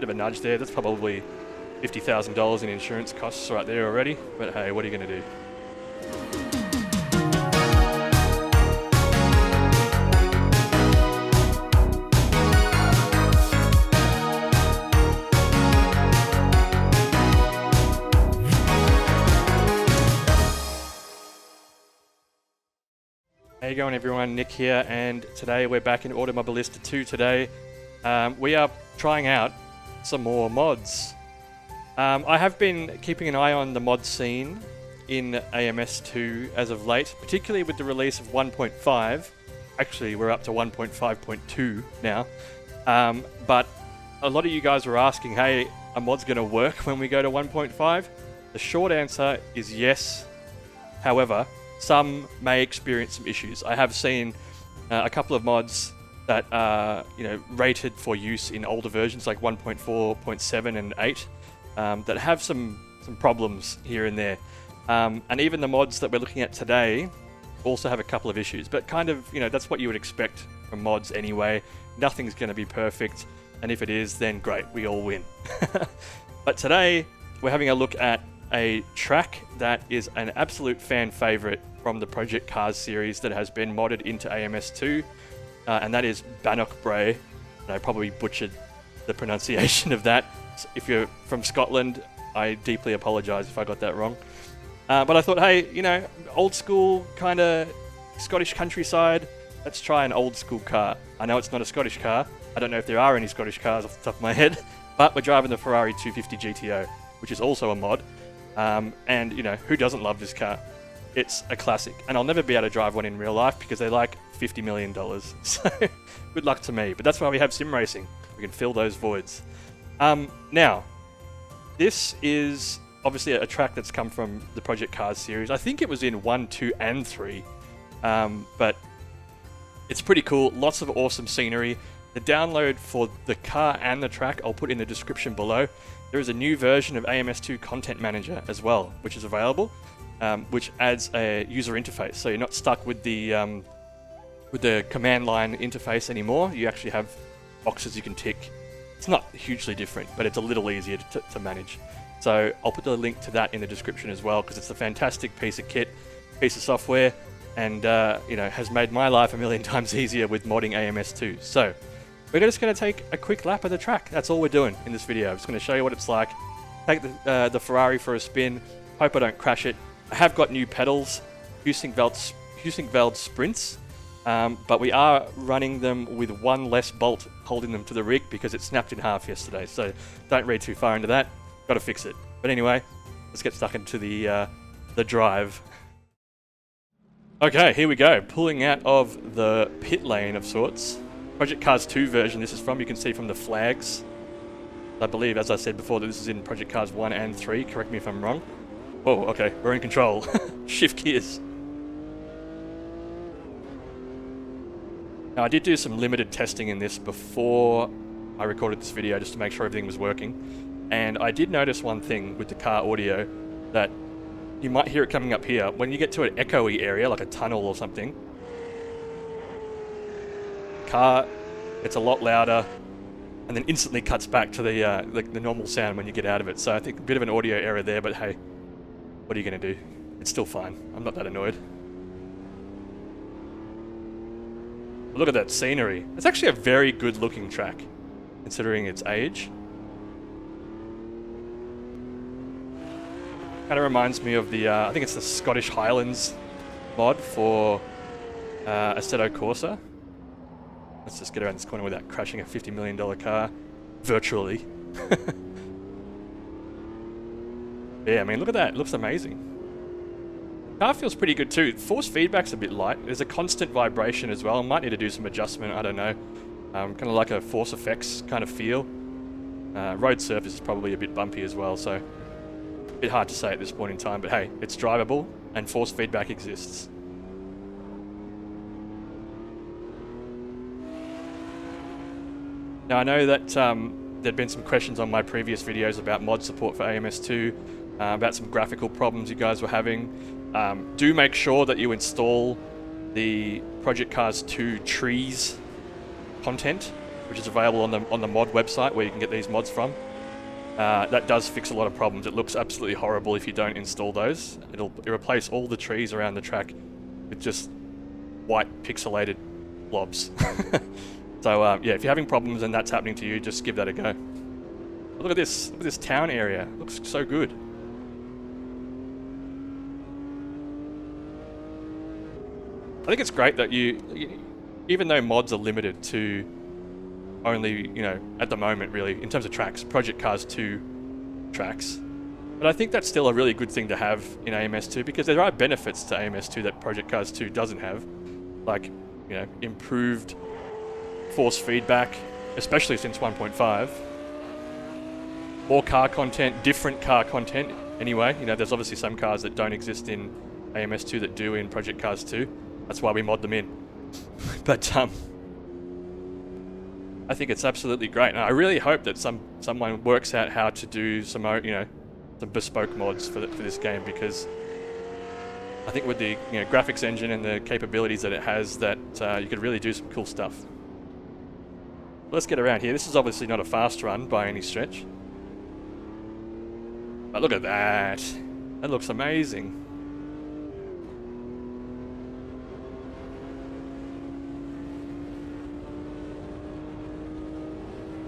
of a nudge there. That's probably $50,000 in insurance costs right there already. But hey, what are you going to do? How you going, everyone? Nick here, and today we're back in Automobilista 2 today. We are trying out some more mods. I have been keeping an eye on the mod scene in AMS2 as of late, particularly with the release of 1.5. Actually, we're up to 1.5.2 now. But a lot of you guys were asking, hey, are mods going to work when we go to 1.5? The short answer is yes. However, some may experience some issues. I have seen a couple of mods that are, rated for use in older versions like 1.4, 0.7 and 8 that have some problems here and there. And even the mods that we're looking at today also have a couple of issues, but kind of, that's what you would expect from mods anyway. Nothing's going to be perfect, and if it is, then great, we all win. But today, we're having a look at a track that is an absolute fan favorite from the PCARS series that has been modded into AMS2, and that is Bannochbrae. And I probably butchered the pronunciation of that. If you're from Scotland, I deeply apologise if I got that wrong. But I thought, hey, old school kind of Scottish countryside, let's try an old school car. I know it's not a Scottish car. I don't know if there are any Scottish cars off the top of my head, but we're driving the Ferrari 250 GTO, which is also a mod. And, who doesn't love this car? It's a classic. And I'll never be able to drive one in real life because they're like $50 million. So, good luck to me. But that's why we have sim racing. We can fill those voids. Now, this is obviously a track that's come from the PCARS series. I think it was in 1, 2, and 3. But it's pretty cool. Lots of awesome scenery. The download for the car and the track I'll put in the description below. There is a new version of AMS2 Content Manager as well, which is available, which adds a user interface. So you're not stuck with the command line interface anymore. You actually have boxes you can tick. It's not hugely different, but it's a little easier to manage. So I'll put the link to that in the description as well, because it's a fantastic piece of kit, piece of software, and has made my life a million times easier with modding AMS2. So we're just going to take a quick lap of the track. That's all we're doing in this video. I'm just going to show you what it's like. Take the Ferrari for a spin. Hope I don't crash it. I have got new pedals, Husing-Veld sprints, but we are running them with one less bolt holding them to the rig because it snapped in half yesterday. So don't read too far into that. Got to fix it. But anyway, let's get stuck into the drive. Okay, here we go. Pulling out of the pit lane of sorts. PCARS 2 version this is from. You can see from the flags. I believe, as I said before, that this is in PCARS 1 and 3. Correct me if I'm wrong. Oh, okay, we're in control. Shift gears. Now, I did do some limited testing in this before I recorded this video just to make sure everything was working. And I did notice one thing with the car audio, that you might hear it coming up here. When you get to an echoey area, like a tunnel or something, car, it's a lot louder, and then instantly cuts back to the normal sound when you get out of it. So I think a bit of an audio error there, but hey, what are you going to do? It's still fine. I'm not that annoyed. But look at that scenery. It's actually a very good looking track, considering its age. Kind of reminds me of the, I think it's the Scottish Highlands mod for Assetto Corsa. Let's just get around this corner without crashing a $50 million car, virtually. Yeah, I mean, look at that. It looks amazing. Car feels pretty good too. Force feedback's a bit light. There's a constant vibration as well. I might need to do some adjustment, I don't know. Kind of like a force effects kind of feel. Road surface is probably a bit bumpy as well, so a bit hard to say at this point in time, but hey, it's drivable and force feedback exists. Now I know that there'd been some questions on my previous videos about mod support for AMS2, about some graphical problems you guys were having. Do make sure that you install the PCARS 2 trees content which is available on the mod website where you can get these mods from. That does fix a lot of problems. It looks absolutely horrible if you don't install those. It'll replace all the trees around the track with just white pixelated blobs. So yeah, if you're having problems and that's happening to you, just give that a go. Look at this town area. It looks so good. I think it's great that even though mods are limited to only, at the moment really, in terms of tracks, Project Cars 2 tracks, but I think that's still a really good thing to have in AMS2 because there are benefits to AMS2 that Project Cars 2 doesn't have, like, improved force feedback, especially since 1.5, more car content, different car content anyway. There's obviously some cars that don't exist in AMS2 that do in Project Cars 2. That's why we mod them in. But I think it's absolutely great, and I really hope that someone works out how to do some some bespoke mods for this game, because I think with the graphics engine and the capabilities that it has, that you could really do some cool stuff. Let's get around here. This is obviously not a fast run by any stretch, but look at that. That looks amazing.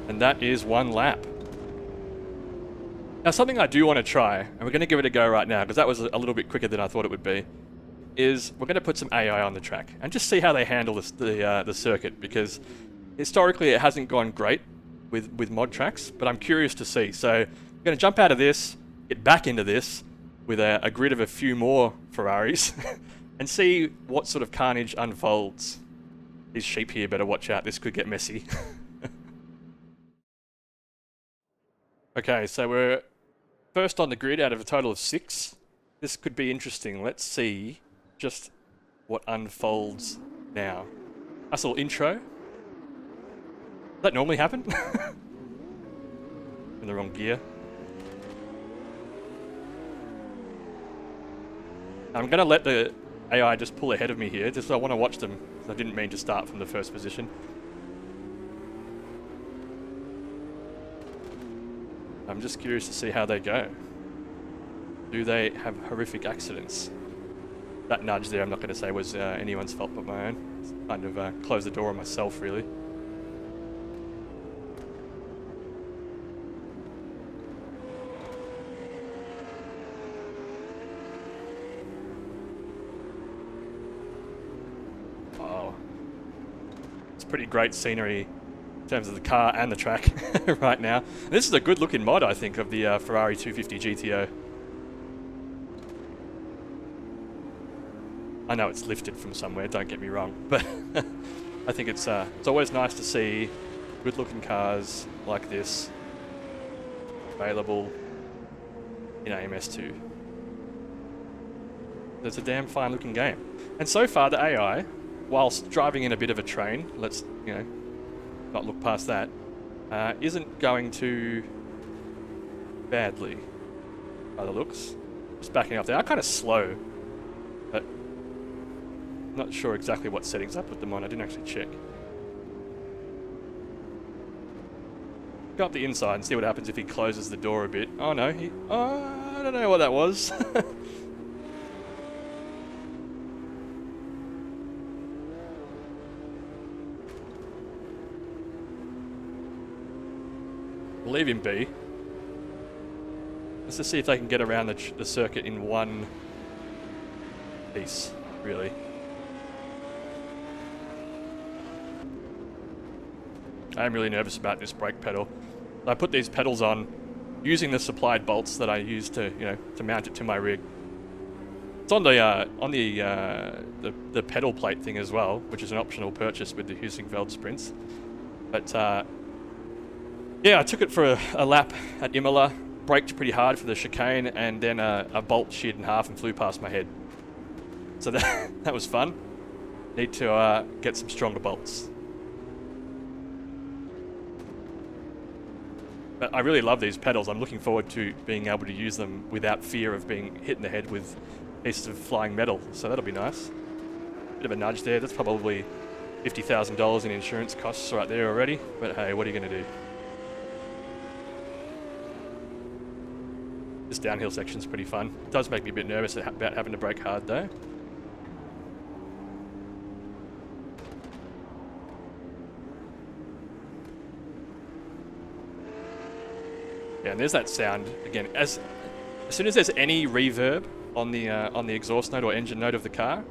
And that is one lap. Now, something I do want to try, and we're going to give it a go right now, because that was a little bit quicker than I thought it would be, is we're going to put some AI on the track and just see how they handle the circuit, because historically it hasn't gone great with mod tracks, but I'm curious to see. So I'm going to jump out of this, get back into this with a grid of a few more Ferraris and see what sort of carnage unfolds. These sheep here better watch out, this could get messy. Okay, so we're first on the grid out of a total of 6. This could be interesting. Let's see just what unfolds now. Nice little intro. Does that normally happen? In the wrong gear. I'm going to let the AI just pull ahead of me here, just so I want to watch them. I didn't mean to start from the first position. I'm just curious to see how they go. Do they have horrific accidents? That nudge there, I'm not going to say was anyone's fault but my own. Just kind of close the door on myself, really. Oh, it's pretty great scenery in terms of the car and the track right now. And this is a good looking mod, I think, of the Ferrari 250 GTO. I know it's lifted from somewhere, don't get me wrong, but I think it's always nice to see good looking cars like this available in AMS2. It's a damn fine looking game. And so far the AI, whilst driving in a bit of a train, let's, not look past that, isn't going too badly by the looks. Just backing up there. I'm kind of slow, but not sure exactly what settings I put them on. I didn't actually check. Go up the inside and see what happens if he closes the door a bit. Oh no, I don't know what that was. Leave him be. Let's just see if they can get around the circuit in one piece, really. I am really nervous about this brake pedal. I put these pedals on using the supplied bolts that I used to, to mount it to my rig. It's on the pedal plate thing as well, which is an optional purchase with the Husingfeld Sprints. But yeah, I took it for a lap at Imola, braked pretty hard for the chicane, and then a bolt sheared in half and flew past my head. So that was fun. Need to get some stronger bolts. But I really love these pedals. I'm looking forward to being able to use them without fear of being hit in the head with pieces of flying metal. So that'll be nice. Bit of a nudge there. That's probably $50,000 in insurance costs right there already, but hey, what are you going to do? This downhill section's pretty fun. It does make me a bit nervous about having to brake hard though. Yeah, and there's that sound again. As soon as there's any reverb on the exhaust note or engine note of the car,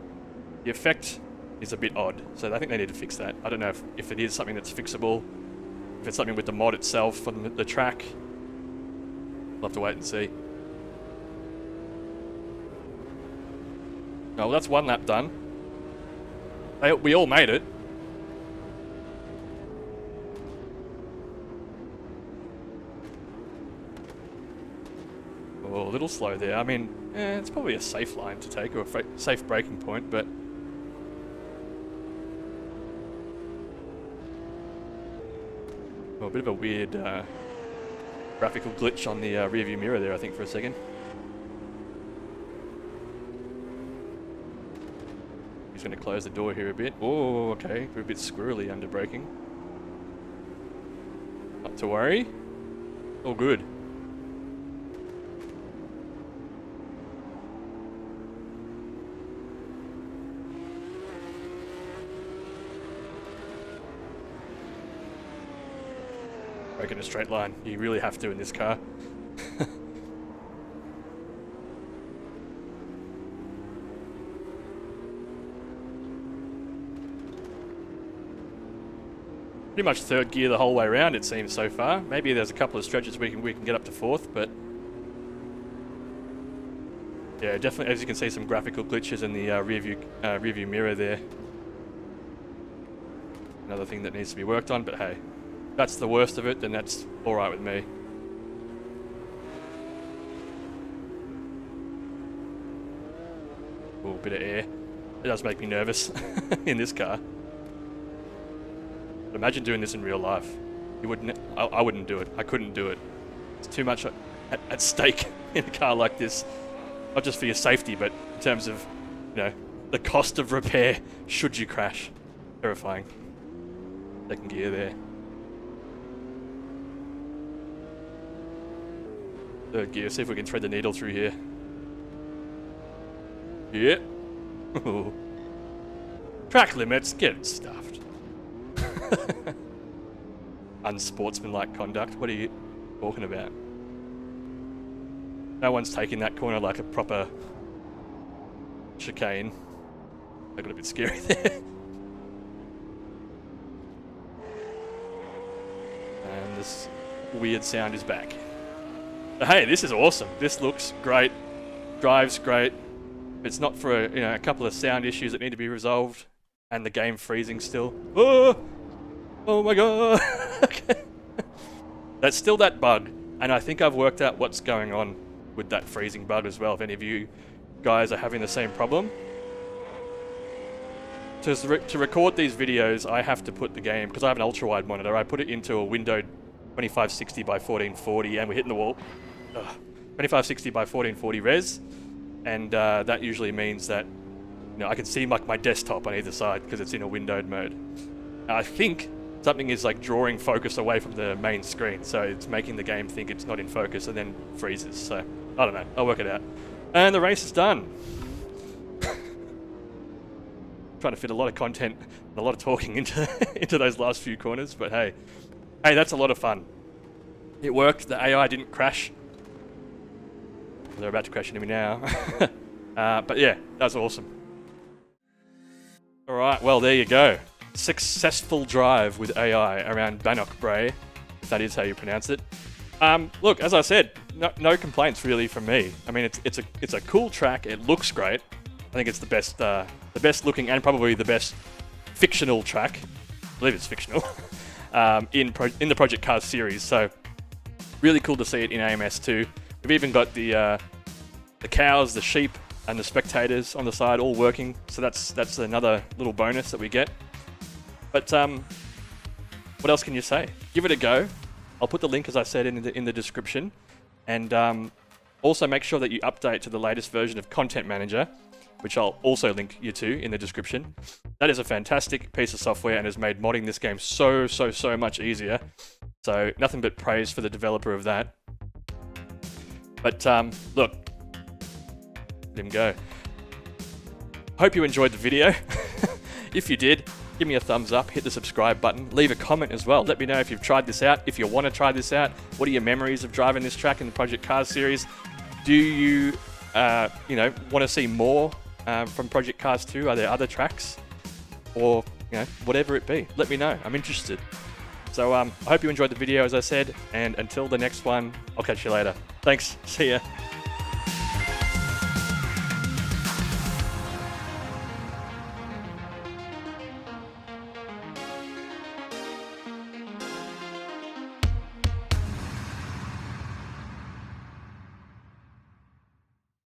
the effect is a bit odd. So I think they need to fix that. I don't know if it is something that's fixable, if it's something with the mod itself on the track. We'll have to wait and see. Oh, well, that's one lap done. We all made it. Oh, a little slow there. I mean, it's probably a safe line to take, or a safe braking point, but... Oh, a bit of a weird graphical glitch on the rearview mirror there, I think, for a second. He's going to close the door here a bit. Oh, okay. We're a bit squirrely under braking. Not to worry. All good. Brake in a straight line. You really have to in this car. Pretty much third gear the whole way around, it seems so far. Maybe there's a couple of stretches we can get up to fourth, but yeah, definitely. As you can see, some graphical glitches in the rearview mirror there. Another thing that needs to be worked on, but hey, if that's the worst of it, then that's all right with me. Oh, a bit of air. It does make me nervous in this car. Imagine doing this in real life. You wouldn't. I wouldn't do it. I couldn't do it. It's too much at stake in a car like this. Not just for your safety, but in terms of, you know, the cost of repair should you crash. Terrifying. Second gear there. Third gear. See if we can thread the needle through here. Yeah. Track limits. Get it stuffed. Unsportsmanlike conduct. What are you talking about? No one's taking that corner like a proper chicane. I got a bit scary there. And this weird sound is back. But hey, this is awesome. This looks great. Drives great. It's not for a couple of sound issues that need to be resolved, and the game freezing still. Oh my god! Okay. That's still that bug, and I think I've worked out what's going on with that freezing bug as well. If any of you guys are having the same problem, to record these videos, I have to put the game, because I have an ultra-wide monitor, I put it into a windowed 2560 by 1440, and we're hitting the wall. 2560 by 1440 res, and that usually means that I can see like my desktop on either side because it's in a windowed mode. I think something is like drawing focus away from the main screen, so it's making the game think it's not in focus and then freezes. So I don't know, I'll work it out. And the race is done. Trying to fit a lot of content and a lot of talking into those last few corners, but hey, that's a lot of fun. It worked. The AI didn't crash. They're about to crash into me now. But yeah, that's awesome. All right, well, there you go. Successful drive with AI around Bannochbrae, if that is how you pronounce it. Look, as I said, no complaints really from me. I mean, it's a cool track. It looks great. I think it's the best looking and probably the best fictional track. I believe it's fictional in the Project Cars series. So really cool to see it in AMS2. We've even got the cows, the sheep, and the spectators on the side all working. So that's another little bonus that we get. But what else can you say? Give it a go. I'll put the link, as I said, in the description. And also make sure that you update to the latest version of Content Manager, which I'll also link you to in the description. That is a fantastic piece of software and has made modding this game so much easier. So nothing but praise for the developer of that. But look, let him go. Hope you enjoyed the video. If you did, give me a thumbs up, hit the subscribe button, leave a comment as well. Let me know if you've tried this out, if you want to try this out. What are your memories of driving this track in the Project Cars series? Do you, want to see more from Project Cars 2? Are there other tracks? Or, whatever it be. Let me know. I'm interested. So I hope you enjoyed the video, as I said, and until the next one, I'll catch you later. Thanks. See ya.